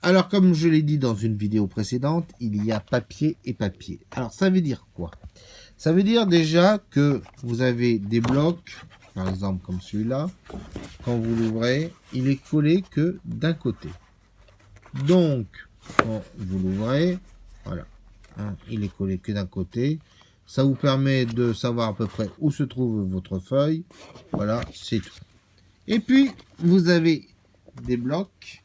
Alors, comme je l'ai dit dans une vidéo précédente, il y a papier et papier. Alors, ça veut dire quoi? Ça veut dire déjà que vous avez des blocs, par exemple comme celui-là, quand vous l'ouvrez, il est collé que d'un côté. Donc, quand vous l'ouvrez, voilà, hein, il est collé que d'un côté. Ça vous permet de savoir à peu près où se trouve votre feuille. Voilà, c'est tout. Et puis, vous avez des blocs,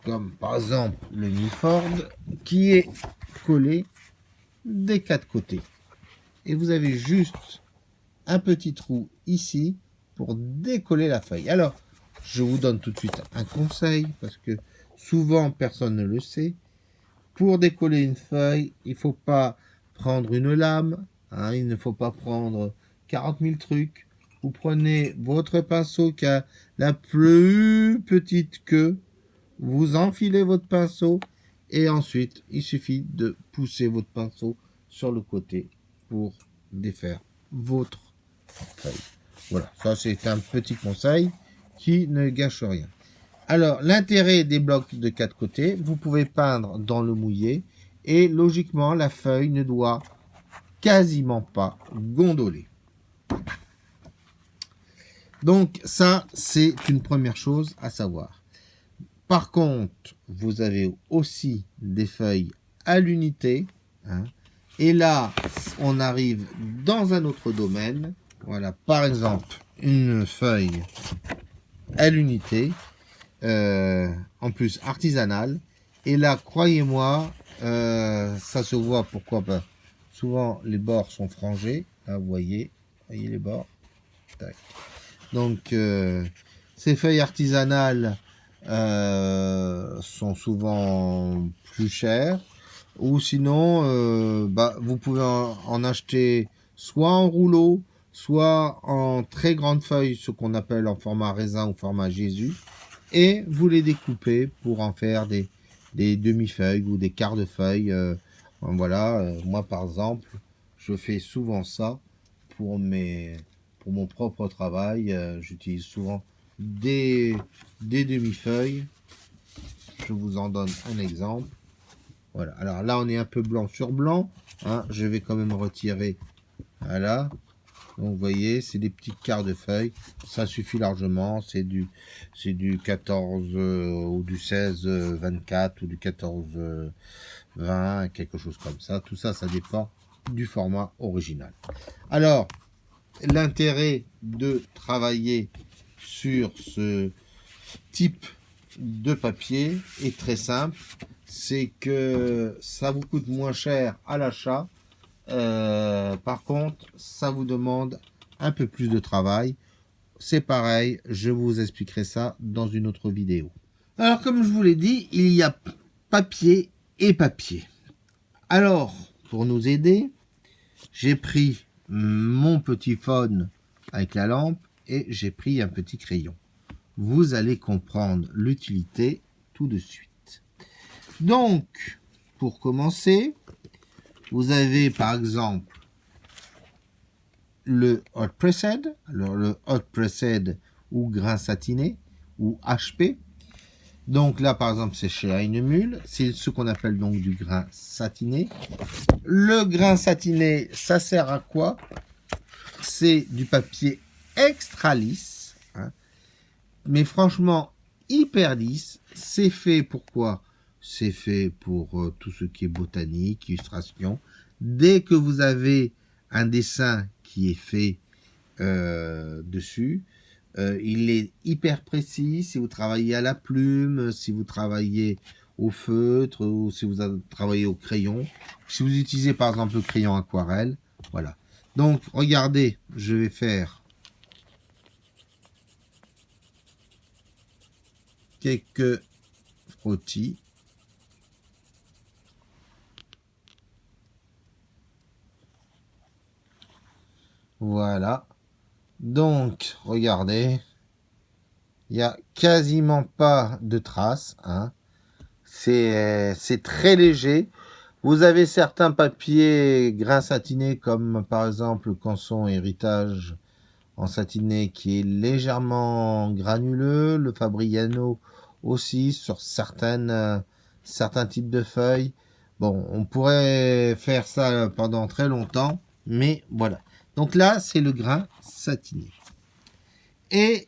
comme par exemple le Milford, qui est collé des quatre côtés. Et vous avez juste un petit trou ici pour décoller la feuille. Alors, je vous donne tout de suite un conseil, parce que souvent personne ne le sait. Pour décoller une feuille, il ne faut pas prendre une lame, hein, il ne faut pas prendre 40 000 trucs. Vous prenez votre pinceau qui a la plus petite queue, vous enfilez votre pinceau et ensuite il suffit de pousser votre pinceau sur le côté pour défaire votre feuille. Voilà, ça c'est un petit conseil qui ne gâche rien. Alors, l'intérêt des blocs de quatre côtés, vous pouvez peindre dans le mouillé et logiquement la feuille ne doit quasiment pas gondoler. Donc ça, c'est une première chose à savoir. Par contre, vous avez aussi des feuilles à l'unité, hein, et là, on arrive dans un autre domaine. Voilà, par exemple, une feuille à l'unité, en plus artisanale. Et là, croyez-moi, ça se voit. Pourquoi? Ben, souvent, les bords sont frangés. Là, vous voyez les bords. Tac. Donc, ces feuilles artisanales sont souvent plus chères. Ou sinon, vous pouvez en acheter soit en rouleau, soit en très grande feuille, ce qu'on appelle en format raisin ou format Jésus. Et vous les découpez pour en faire des demi-feuilles ou des quarts de feuilles. Voilà, moi par exemple, je fais souvent ça pour mon propre travail. J'utilise souvent des demi-feuilles. Je vous en donne un exemple. Voilà, alors là on est un peu blanc sur blanc, hein. Je vais quand même retirer. Voilà. Donc vous voyez, c'est des petits quarts de feuilles, ça suffit largement, c'est du 14 ou du 16 24 ou du 14 20, quelque chose comme ça. Tout ça, ça dépend du format original. Alors, l'intérêt de travailler sur ce type de papier est très simple, c'est que ça vous coûte moins cher à l'achat. Par contre, ça vous demande un peu plus de travail. C'est pareil, je vous expliquerai ça dans une autre vidéo. Alors, comme je vous l'ai dit, il y a papier et papier. Alors, pour nous aider, j'ai pris mon petit phone avec la lampe et j'ai pris un petit crayon. Vous allez comprendre l'utilité tout de suite. Donc, pour commencer, vous avez par exemple le hot pressed, alors le hot pressed ou grain satiné ou HP. Donc là par exemple c'est chez Heinemüll, c'est ce qu'on appelle donc du grain satiné. Le grain satiné, ça sert à quoi? C'est du papier extra lisse, hein, mais franchement hyper lisse. C'est fait pour quoi? C'est fait pour tout ce qui est botanique, illustration. Dès que vous avez un dessin qui est fait dessus, il est hyper précis. Si vous travaillez à la plume, si vous travaillez au feutre ou si vous travaillez au crayon, si vous utilisez par exemple le crayon aquarelle, voilà. Donc regardez, je vais faire quelques frottis. Voilà. Donc, regardez. Il n'y a quasiment pas de traces, hein. C'est très léger. Vous avez certains papiers grain satiné, comme par exemple le Canson Héritage en satiné qui est légèrement granuleux, le Fabriano aussi sur certains types de feuilles. Bon, on pourrait faire ça pendant très longtemps, mais voilà. Donc là, c'est le grain satiné. Et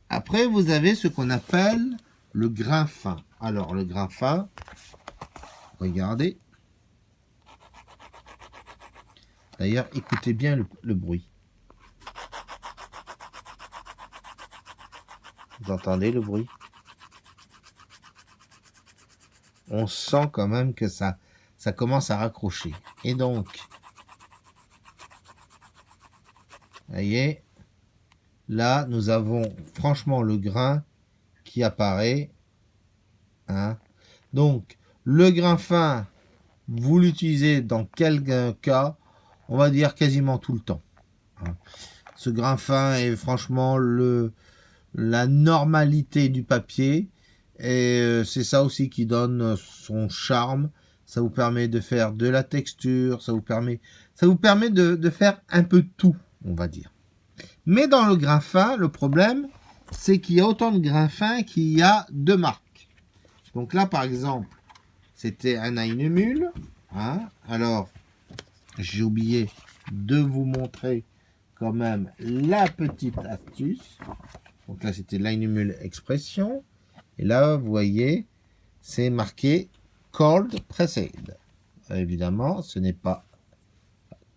après, vous avez ce qu'on appelle le grain fin. Alors, le grain fin, regardez. D'ailleurs, écoutez bien le bruit. Vous entendez le bruit? On sent quand même que ça commence à raccrocher. Et donc, vous voyez, là, nous avons franchement le grain qui apparaît. Hein. Donc, le grain fin, vous l'utilisez dans quel cas? On va dire quasiment tout le temps. Hein. Ce grain fin est franchement la normalité du papier. Et c'est ça aussi qui donne son charme. Ça vous permet de faire de la texture, ça vous permet de faire un peu de tout, on va dire. Mais dans le grain fin, le problème, c'est qu'il y a autant de grains fins qu'il y a de marques. Donc là, par exemple, c'était un Hahnemühle. Hein. Alors, j'ai oublié de vous montrer quand même la petite astuce. Donc là, c'était l'Hahnemühle Expression. Et là, vous voyez, c'est marqué Cold Pressed. Évidemment, ce n'est pas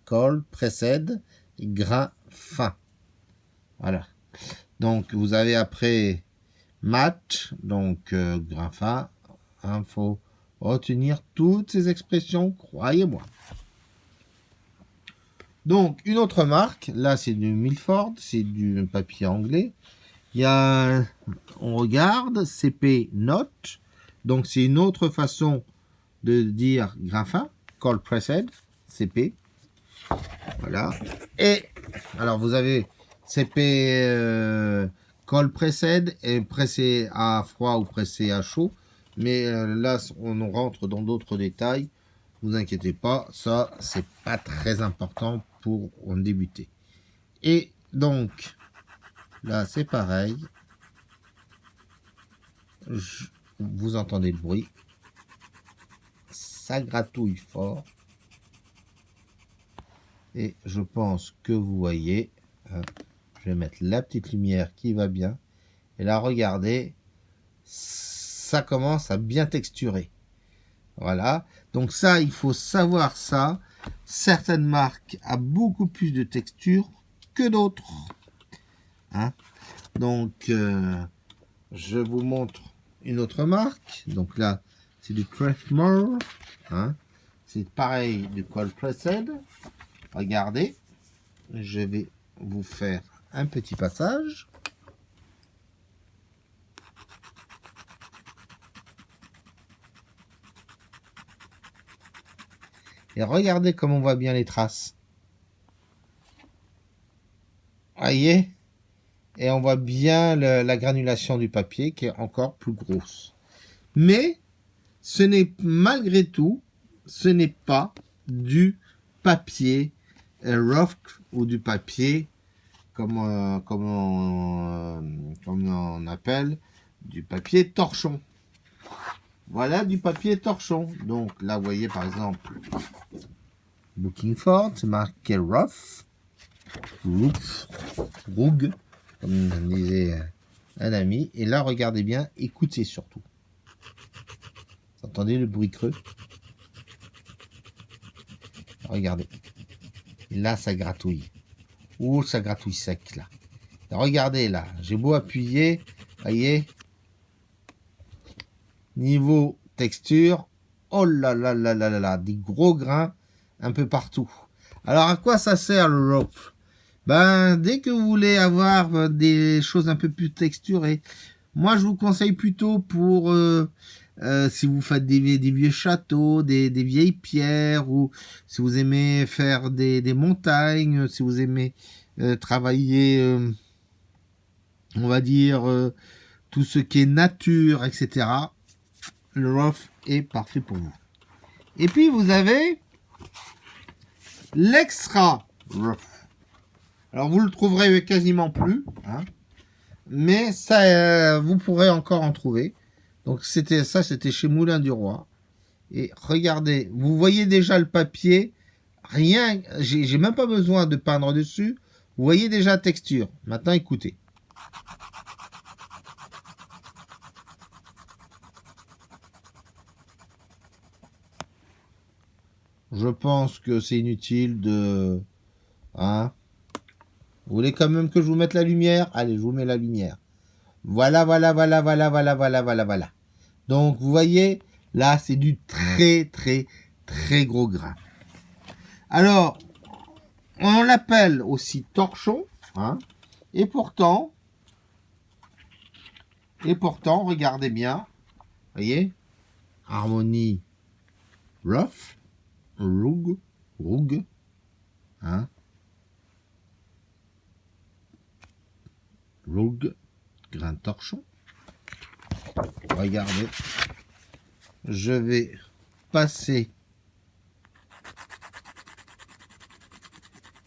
Cold Pressed, grain fin. Voilà. Donc, vous avez après match, donc grain fin. Il faut retenir toutes ces expressions, croyez-moi. Donc, une autre marque, là, c'est du Milford, c'est du papier anglais. Il y a, on regarde, CP Notch, donc c'est une autre façon de dire grain fin, Cold Pressed, CP. Voilà. Et, alors vous avez CP Cold Pressed et pressé à froid ou pressé à chaud. Mais là, on rentre dans d'autres détails. Ne vous inquiétez pas, ça, c'est pas très important pour en débuter. Et donc, là, c'est pareil. Vous entendez le bruit. Ça gratouille fort. Et je pense que vous voyez. Je vais mettre la petite lumière qui va bien. Et là, regardez. Ça commence à bien texturer. Voilà. Donc ça, il faut savoir ça. Certaines marques ont beaucoup plus de texture que d'autres. Hein. Donc, je vous montre une autre marque. Donc là, c'est du Craftmore. Hein. C'est pareil du Cold Pressed. Regardez. Je vais vous faire un petit passage. Et regardez comme on voit bien les traces. Voyez? Et on voit bien la granulation du papier qui est encore plus grosse. Mais, malgré tout, ce n'est pas du papier rough ou du papier, comme on appelle, du papier torchon. Voilà du papier torchon. Donc là, vous voyez par exemple, Bookingford, c'est marqué rough, rough, comme disait un ami. Et là, regardez bien, écoutez surtout. Vous entendez le bruit creux? Regardez. Et là, ça gratouille. Oh, ça gratouille sec, là. Et regardez, là. J'ai beau appuyer. Voyez. Niveau texture. Oh là là là là là là. Des gros grains un peu partout. Alors, à quoi ça sert le rope? Ben, dès que vous voulez avoir des choses un peu plus texturées, moi, je vous conseille plutôt pour... si vous faites des vieux châteaux, des vieilles pierres, ou si vous aimez faire des montagnes, si vous aimez travailler, on va dire, tout ce qui est nature, etc., le rough est parfait pour vous. Et puis, vous avez l'extra rough. Alors, vous le trouverez quasiment plus, hein, mais ça, vous pourrez encore en trouver. Donc c'était chez Moulin du Roi. Et regardez, vous voyez déjà le papier, rien, j'ai même pas besoin de peindre dessus. Vous voyez déjà la texture. Maintenant, écoutez. Je pense que c'est inutile de... Hein? Vous voulez quand même que je vous mette la lumière? Allez, je vous mets la lumière. Voilà. Donc, vous voyez, là, c'est du très gros grain. Alors, on l'appelle aussi torchon, hein, et pourtant, regardez bien, voyez, harmonie rough, roug, hein, roug, grain torchon. Regardez, je vais passer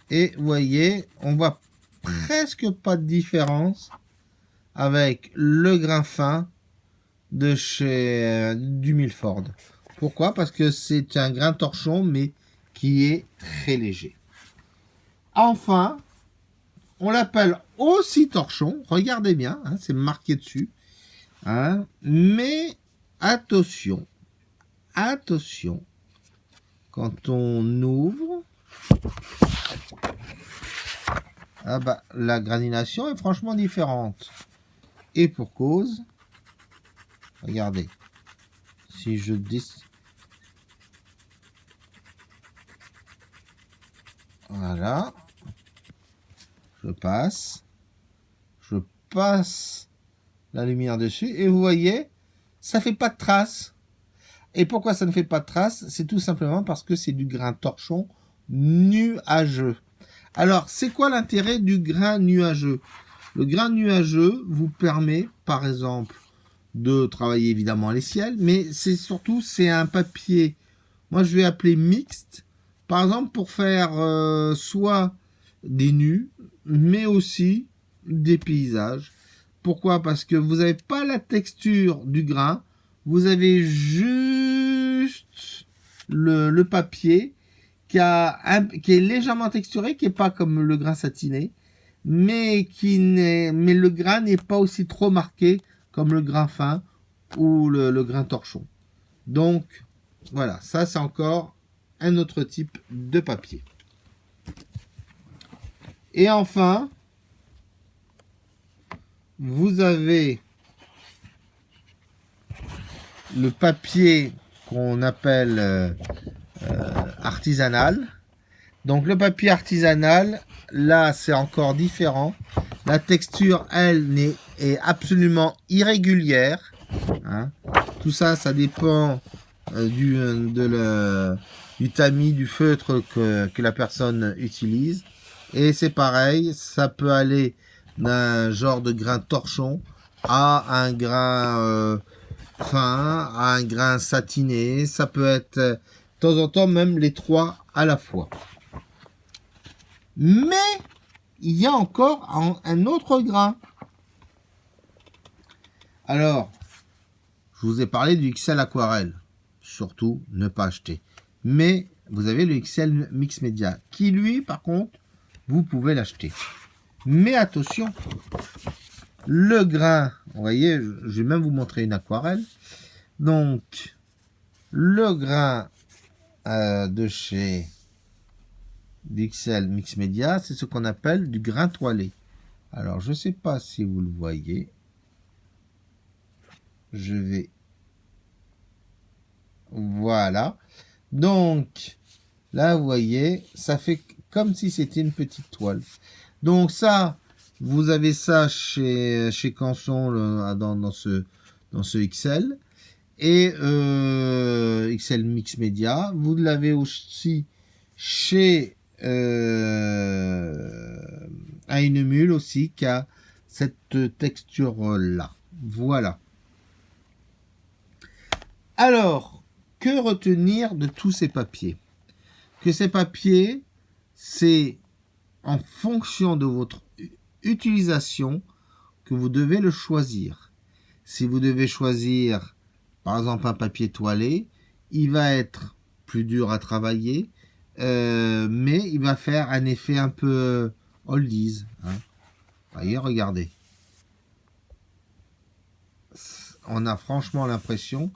et vous voyez, on voit presque pas de différence avec le grain fin de chez du Milford. Pourquoi? Parce que c'est un grain torchon mais qui est très léger. Enfin, on l'appelle aussi torchon. Regardez bien, hein, c'est marqué dessus. Hein, mais attention, quand on ouvre, ah bah, la granulation est franchement différente. Et pour cause, regardez, si je voilà, je passe la lumière dessus et vous voyez, ça fait pas de traces. Et pourquoi ça ne fait pas de traces? C'est tout simplement parce que c'est du grain torchon nuageux. Alors, c'est quoi l'intérêt du grain nuageux? Le grain nuageux vous permet, par exemple, de travailler évidemment les ciels, mais c'est un papier, moi je vais appeler mixte, par exemple pour faire soit des nus, mais aussi des paysages. Pourquoi? Parce que vous n'avez pas la texture du grain, vous avez juste le papier qui est légèrement texturé, qui n'est pas comme le grain satiné, mais le grain n'est pas aussi trop marqué comme le grain fin ou le grain torchon. Donc, voilà, ça c'est encore un autre type de papier. Et enfin, vous avez le papier qu'on appelle artisanal. Donc le papier artisanal, là c'est encore différent. La texture, elle, est absolument irrégulière. Hein. Tout ça, ça dépend du tamis, du feutre que la personne utilise. Et c'est pareil, ça peut aller d'un genre de grain torchon à un grain fin, à un grain satiné. Ça peut être de temps en temps même les trois à la fois. Mais il y a encore un autre grain. Alors, je vous ai parlé du XL aquarelle. Surtout, ne pas acheter. Mais vous avez le XL Mix Media, qui lui, par contre, vous pouvez l'acheter. Mais attention, le grain, vous voyez, je vais même vous montrer une aquarelle. Donc, le grain de chez XL Mix Media, c'est ce qu'on appelle du grain toilé. Alors, je ne sais pas si vous le voyez. Je vais... Voilà. Donc, là, vous voyez, ça fait comme si c'était une petite toile. Donc ça, vous avez ça chez Canson dans ce XL. Et XL Mix Media. Vous l'avez aussi chez Heinemüll aussi, qui a cette texture-là. Voilà. Alors, que retenir de tous ces papiers? Que ces papiers, c'est en fonction de votre utilisation que vous devez le choisir. Si vous devez choisir, par exemple, un papier toilé, il va être plus dur à travailler, mais il va faire un effet un peu oldies. Hein. Voyez, regardez. On a franchement l'impression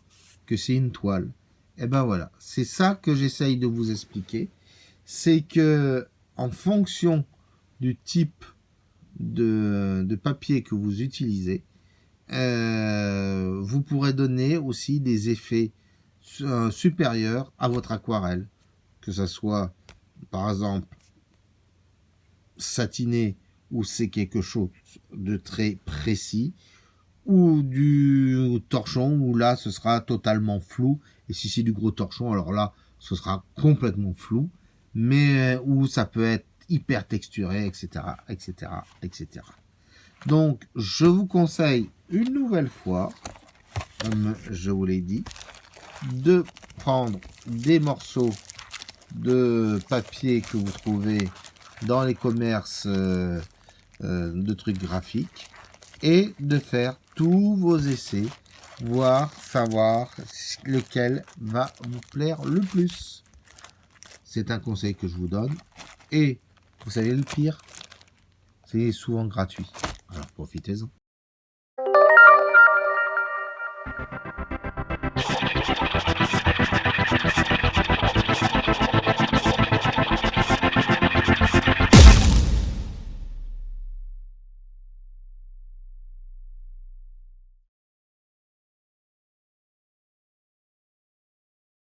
que c'est une toile. Et ben voilà, c'est ça que j'essaye de vous expliquer. C'est que en fonction du type de papier que vous utilisez, vous pourrez donner aussi des effets supérieurs à votre aquarelle. Que ça soit, par exemple, satiné ou c'est quelque chose de très précis, ou du torchon où là ce sera totalement flou, et si c'est du gros torchon alors là ce sera complètement flou, mais où ça peut être hyper texturé, etc., etc., etc. Donc je vous conseille une nouvelle fois, comme je vous l'ai dit, de prendre des morceaux de papier que vous trouvez dans les commerces de trucs graphiques et de faire tous vos essais, savoir lequel va vous plaire le plus. C'est un conseil que je vous donne. Et vous savez le pire, c'est souvent gratuit. Alors profitez-en.